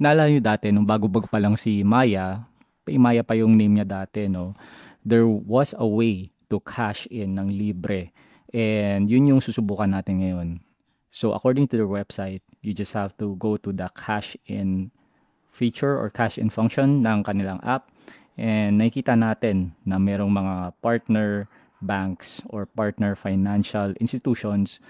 Naalala nyo dati, nung bago-bago pa lang si Maya, Maya pa yung name niya dati, no? There was a way to cash in ng libre. And yun yung susubukan natin ngayon. So according to their website, you just have to go to the cash in feature or cash in function ng kanilang app. And nakikita natin na merong mga partner banks or partner financial institutions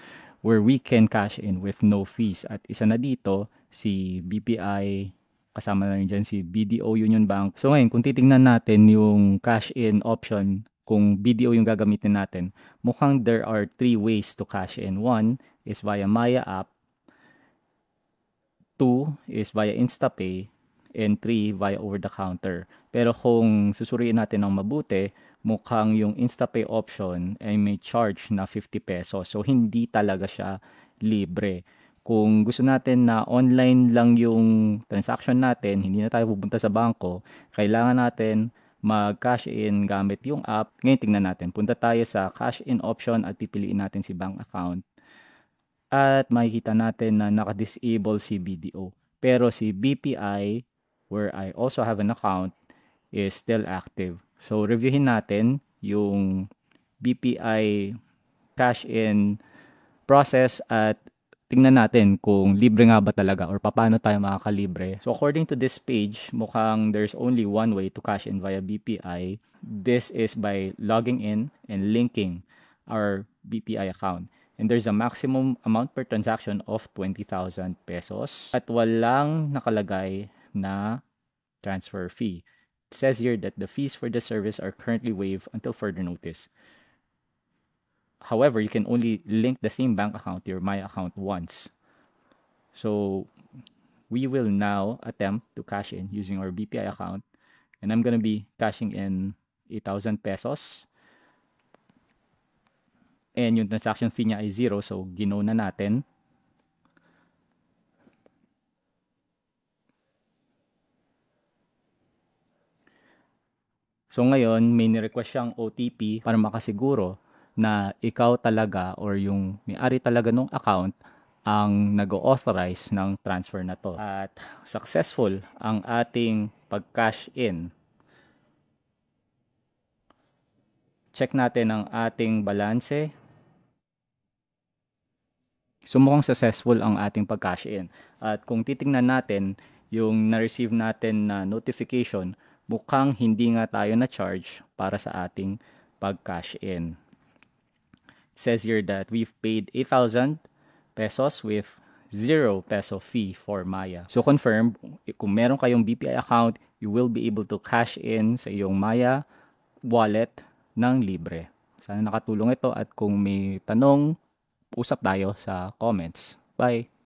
where we can cash in with no fees. At isa na dito, si BPI, kasama na rin dyan si BDO Union Bank. So ngayon, kung titingnan natin yung cash in option, kung BDO yung gagamitin natin, mukhang there are three ways to cash in. One is via Maya app, two is via InstaPay, and three via over-the-counter. Pero kung susuriin natin ng mabuti, mukhang yung InstaPay option ay may charge na 50 pesos. So, hindi talaga siya libre. Kung gusto natin na online lang yung transaction natin, hindi na tayo pupunta sa bangko, kailangan natin mag-cash in gamit yung app. Ngayon, tingnan natin. Punta tayo sa cash in option at pipiliin natin si bank account. At makikita natin na naka-disable si BDO. Pero si BPI, where I also have an account, is still active. So, reviewin natin yung BPI cash in process at tingnan natin kung libre nga ba talaga or paano tayo makakalibre. So, according to this page, mukhang there's only one way to cash in via BPI. This is by logging in and linking our BPI account. And there's a maximum amount per transaction of 20,000 pesos. At walang nakalagay na transfer fee. It says here that the fees for the service are currently waived until further notice. However, you can only link the same bank account to your My account once. So we will now attempt to cash in using our BPI account. And I'm going to be cashing in 8,000 pesos. And yung transaction fee niya ay 0, so gino na natin. So ngayon, may ni-request siyang OTP para makasiguro na ikaw talaga or yung may-ari talaga ng account ang nag-authorize ng transfer na to. At successful ang ating pag-cash in. Check natin ang ating balanse. So mukhang successful ang ating pag-cash in. At kung titingnan natin yung na-receive natin na notification, mukhang hindi nga tayo na-charge para sa ating pag-cash in. It says here that we've paid 8,000 pesos with 0 peso fee for Maya. So confirm, kung meron kayong BPI account, you will be able to cash in sa iyong Maya wallet ng libre. Sana nakatulong ito at kung may tanong, usap tayo sa comments. Bye!